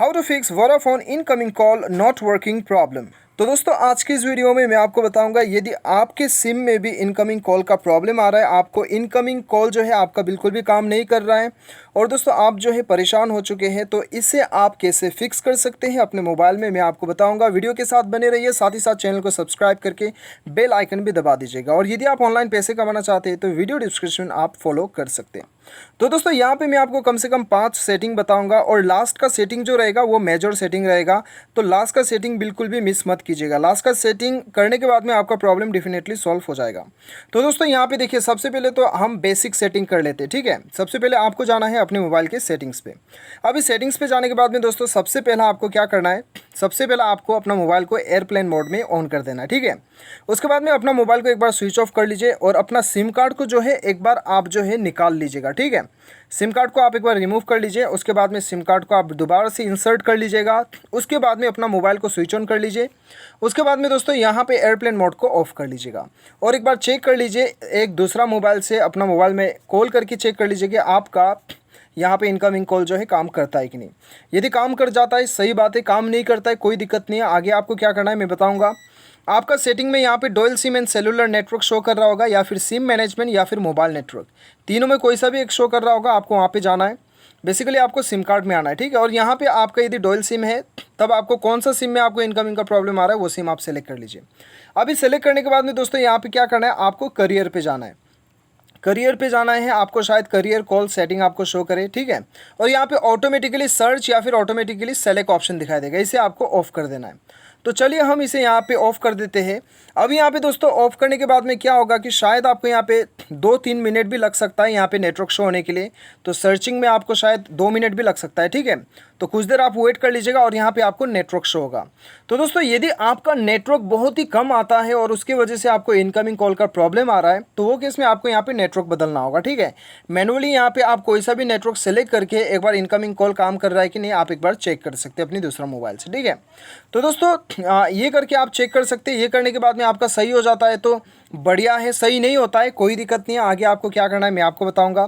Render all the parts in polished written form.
How to fix Vodafone incoming call not working problem. तो दोस्तों आज की इस वीडियो में मैं आपको बताऊंगा यदि आपके सिम में भी इनकमिंग कॉल का प्रॉब्लम आ रहा है, आपको इनकमिंग कॉल जो है आपका बिल्कुल भी काम नहीं कर रहा है और दोस्तों आप जो है परेशान हो चुके हैं, तो इसे आप कैसे फिक्स कर सकते हैं अपने मोबाइल में मैं आपको बताऊंगा। वीडियो के साथ बने रहिए, साथ ही साथ चैनल को सब्सक्राइब करके बेल आइकन भी दबा दीजिएगा। और यदि आप ऑनलाइन पैसे कमाना चाहते हैं तो वीडियो डिस्क्रिप्शन आप फॉलो कर सकते हैं। तो दोस्तों यहाँ पे मैं आपको कम से कम 5 सेटिंग बताऊंगा और लास्ट का सेटिंग जो रहेगा वो मेजर सेटिंग रहेगा, तो लास्ट का सेटिंग बिल्कुल भी मिस मत कीजिएगा। लास्ट का सेटिंग करने के बाद में आपका प्रॉब्लम डेफिनेटली सॉल्व हो जाएगा। तो दोस्तों यहाँ पे देखिए, सबसे पहले तो हम बेसिक सेटिंग कर लेते हैं, ठीक है। सबसे पहले आपको जाना है अपने मोबाइल के सेटिंग्स पे। अभी सेटिंग्स पे जाने के बाद में दोस्तों सबसे पहला आपको क्या करना है, सबसे पहला आपको अपना मोबाइल को एयरप्लेन मोड में ऑन कर देना है, ठीक है। उसके बाद में अपना मोबाइल को एक बार स्विच ऑफ कर लीजिए और अपना सिम कार्ड को जो है एक बार आप जो है निकाल लीजिएगा, ठीक है। सिम कार्ड को आप एक बार रिमूव कर लीजिए, उसके बाद में सिम कार्ड को आप दोबारा से इंसर्ट कर लीजिएगा। उसके बाद में अपना मोबाइल को स्विच ऑन कर लीजिए। उसके बाद में दोस्तों यहाँ पे एयरप्लेन मोड को ऑफ कर लीजिएगा और एक बार चेक कर लीजिए, एक दूसरा मोबाइल से अपना मोबाइल में कॉल करके चेक कर लीजिए कि आपका यहाँ पे इनकमिंग कॉल जो है काम करता है कि नहीं। यदि काम कर जाता है सही बात है, काम नहीं करता है कोई दिक्कत नहीं है। आगे आपको क्या करना है मैं बताऊँगा। आपका सेटिंग में यहाँ पे dual SIM and cellular network show कर रहा होगा, या फिर सिम मैनेजमेंट या फिर मोबाइल नेटवर्क, तीनों में कोई सा भी एक शो कर रहा होगा। आपको वहाँ पे जाना है, बेसिकली आपको सिम कार्ड में आना है, ठीक है। और यहाँ पे आपका यदि डुअल सिम है तब आपको कौन सा सिम में आपको इनकमिंग का प्रॉब्लम आ रहा है वो सिम आप सेलेक्ट कर लीजिए। अभी सेलेक्ट करने के बाद में दोस्तों यहाँ पे क्या करना है, आपको करियर पे जाना है। करियर पे जाना है आपको, शायद करियर कॉल सेटिंग आपको शो करे, ठीक है। और यहाँ पे ऑटोमेटिकली सर्च या फिर ऑटोमेटिकली सेलेक्ट ऑप्शन दिखाई देगा, इसे आपको ऑफ कर देना है। तो चलिए हम इसे यहाँ पे ऑफ कर देते हैं। अब यहाँ पे दोस्तों ऑफ करने के बाद में क्या होगा कि शायद आपको यहाँ पे 2-3 मिनट भी लग सकता है यहाँ पे नेटवर्क शो होने के लिए, तो सर्चिंग में आपको शायद 2 मिनट भी लग सकता है, ठीक है। तो कुछ देर आप वेट कर लीजिएगा और यहाँ पे आपको नेटवर्क शो होगा। तो दोस्तों यदि आपका नेटवर्क बहुत ही कम आता है और उसकी वजह से आपको इनकमिंग कॉल का प्रॉब्लम आ रहा है, तो वो केस में आपको यहाँ पे नेटवर्क बदलना होगा, ठीक है। मैनुअली यहाँ पे आप कोई सा भी नेटवर्क सेलेक्ट करके एक बार इनकमिंग कॉल काम कर रहा है कि नहीं आप एक बार चेक कर सकते हैं अपनी दूसरा मोबाइल से, ठीक है। तो दोस्तों ये करके आप चेक कर सकते हैं। ये करने के बाद में आपका सही हो जाता है तो बढ़िया है, सही नहीं होता है कोई दिक्कत नहीं है। आगे आपको क्या करना है मैं आपको बताऊंगा।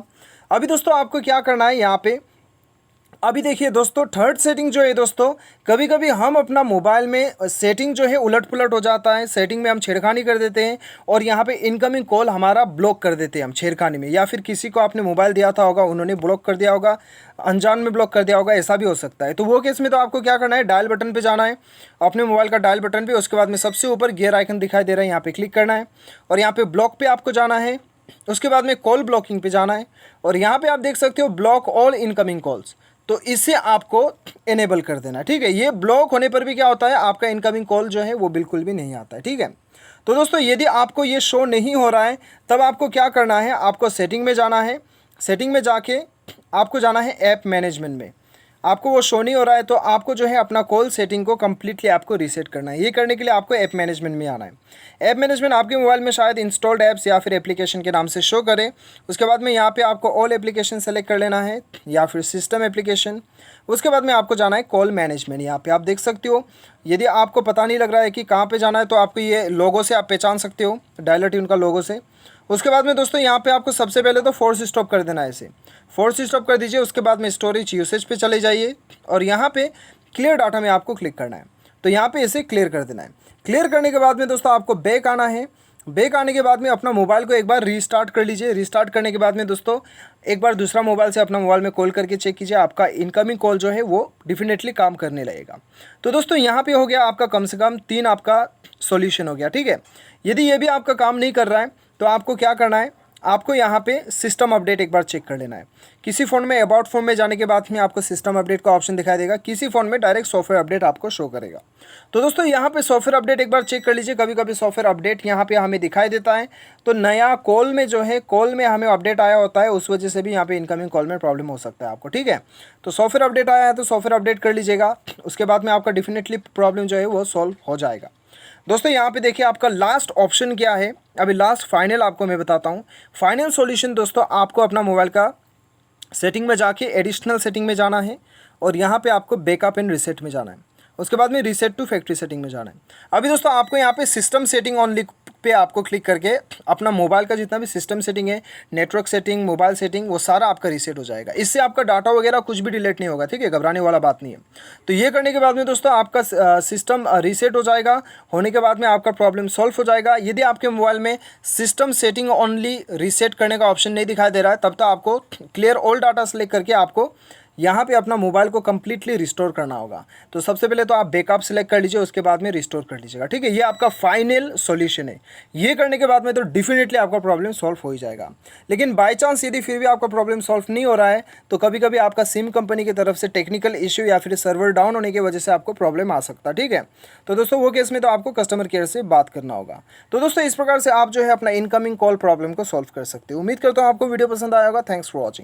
अभी दोस्तों आपको क्या करना है यहाँ पे, अभी देखिए दोस्तों थर्ड सेटिंग जो है दोस्तों, कभी कभी हम अपना मोबाइल में सेटिंग जो है उलट पुलट हो जाता है, सेटिंग में हम छेड़खानी कर देते हैं और यहाँ पे इनकमिंग कॉल हमारा ब्लॉक कर देते हैं हम छेड़खानी में, या फिर किसी को आपने मोबाइल दिया था होगा उन्होंने ब्लॉक कर दिया होगा, अनजान में ब्लॉक कर दिया होगा, ऐसा भी हो सकता है। तो वो केस में तो आपको क्या करना है, डायल बटन पर जाना है अपने मोबाइल का डायल बटन पर। उसके बाद में सबसे ऊपर गियर आइकन दिखाई दे रहा है, यहाँ पर क्लिक करना है और यहाँ पर ब्लॉक पर आपको जाना है। उसके बाद में कॉल ब्लॉकिंग पे जाना है और यहाँ पे आप देख सकते हो ब्लॉक ऑल इनकमिंग कॉल्स, तो इसे आपको इनेबल कर देना है, ठीक है। ये ब्लॉक होने पर भी क्या होता है, आपका इनकमिंग कॉल जो है वो बिल्कुल भी नहीं आता है, ठीक है। तो दोस्तों यदि आपको ये शो नहीं हो रहा है तब आपको क्या करना है, आपको सेटिंग में जाना है। सेटिंग में जाके आपको जाना है ऐप मैनेजमेंट में। आपको वो शो नहीं हो रहा है तो आपको जो है अपना कॉल सेटिंग को कम्प्लीटली आपको रीसेट करना है। ये करने के लिए आपको ऐप मैनेजमेंट में आना है। ऐप मैनेजमेंट आपके मोबाइल में शायद इंस्टॉल्ड ऐप्स या फिर एप्लीकेशन के नाम से शो करे। उसके बाद में यहाँ पे आपको ऑल एप्लीकेशन सेलेक्ट कर लेना है या फिर सिस्टम एप्लीकेशन। उसके बाद में आपको जाना है कॉल मैनेजमेंट। यहाँ पे आप देख सकते हो, यदि आपको पता नहीं लग रहा है कि कहाँ पे जाना है तो आपको ये लोगो से आप पहचान सकते हो, डायलर ट्यून का लोगो से। उसके बाद में दोस्तों यहाँ पे आपको सबसे पहले तो फोर्स स्टॉप कर देना है, इसे फोर्स स्टॉप कर दीजिए। उसके बाद में स्टोरेज यूसेज पे चले जाइए और यहाँ पे क्लियर डाटा में आपको क्लिक करना है, तो यहाँ पे इसे क्लियर कर देना है। क्लियर करने के बाद में दोस्तों आपको बैक आना है। बैक आने के बाद में अपना मोबाइल को एक बार रीस्टार्ट कर लीजिए। रीस्टार्ट करने के बाद में दोस्तों एक बार दूसरा मोबाइल से अपना मोबाइल में कॉल करके चेक कीजिए, आपका इनकमिंग कॉल जो है वो डेफिनेटली काम करने लगेगा। तो दोस्तों यहाँ पे हो गया आपका कम से कम 3 आपका सॉल्यूशन हो गया, ठीक है। यदि ये भी आपका काम नहीं कर रहा है तो आपको क्या करना है, आपको यहाँ पे सिस्टम अपडेट एक बार चेक कर लेना है। किसी फ़ोन में अबाउट फ़ोन में जाने के बाद में आपको सिस्टम अपडेट का ऑप्शन दिखाई देगा, किसी फ़ोन में डायरेक्ट सॉफ्टवेयर अपडेट आपको शो करेगा। तो दोस्तों यहाँ पे सॉफ्टवेयर अपडेट एक बार चेक कर लीजिए। कभी कभी सॉफ्टवेयर अपडेट यहाँ पे हमें दिखाई देता है, तो नया कॉल में जो है कॉल में हमें अपडेट आया होता है, उस वजह से भी यहाँ पे इनकमिंग कॉल में प्रॉब्लम हो सकता है आपको, ठीक है। तो सॉफ्टवेयर अपडेट आया है तो सॉफ्टवेयर अपडेट कर लीजिएगा। उसके बाद में आपका डेफिनेटली प्रॉब्लम जो है वो सॉल्व हो जाएगा। दोस्तों यहाँ पे देखिए आपका लास्ट ऑप्शन क्या है, अभी लास्ट फाइनल आपको मैं बताता हूँ। फाइनल सॉल्यूशन दोस्तों आपको अपना मोबाइल का सेटिंग में जाके एडिशनल सेटिंग में जाना है और यहाँ पे आपको बैकअप एंड रीसेट में जाना है। उसके बाद में रीसेट टू फैक्ट्री सेटिंग में जाना है। अभी दोस्तों आपको यहाँ पे सिस्टम सेटिंग ऑन पे आपको क्लिक करके अपना मोबाइल का जितना भी सिस्टम सेटिंग है, नेटवर्क सेटिंग, मोबाइल सेटिंग, वो सारा आपका रीसेट हो जाएगा। इससे आपका डाटा वगैरह कुछ भी डिलीट नहीं होगा, ठीक है, घबराने वाला बात नहीं है। तो ये करने के बाद में दोस्तों आपका सिस्टम रीसेट हो जाएगा। होने के बाद में आपका प्रॉब्लम सॉल्व हो जाएगा। यदि आपके मोबाइल में सिस्टम सेटिंग ओनली रीसेट करने का ऑप्शन नहीं दिखाई दे रहा है, तब तो आपको क्लियर ऑल डाटा सेलेक्ट करके आपको यहाँ पे अपना मोबाइल को कम्प्लीटली रिस्टोर करना होगा। तो सबसे पहले तो आप बैकअप सेलेक्ट कर लीजिए, उसके बाद में रिस्टोर कर लीजिएगा, ठीक है। ये आपका फाइनल सॉल्यूशन है। ये करने के बाद में तो डेफिनेटली आपका प्रॉब्लम सॉल्व हो ही जाएगा। लेकिन बाय चांस यदि फिर भी आपका प्रॉब्लम सॉल्व नहीं हो रहा है, तो कभी कभी आपका सिम कंपनी की तरफ से टेक्निकल इश्यू या फिर सर्वर डाउन होने की वजह से आपको प्रॉब्लम आ सकता है, ठीक है। तो दोस्तों वो केस में तो आपको कस्टमर केयर से बात करना होगा। तो दोस्तों इस प्रकार से आप जो है अपना इनकमिंग कॉल प्रॉब्लम को सॉल्व कर सकते हो। उम्मीद करता हूँ आपको वीडियो पसंद आया होगा। Thanks for watching.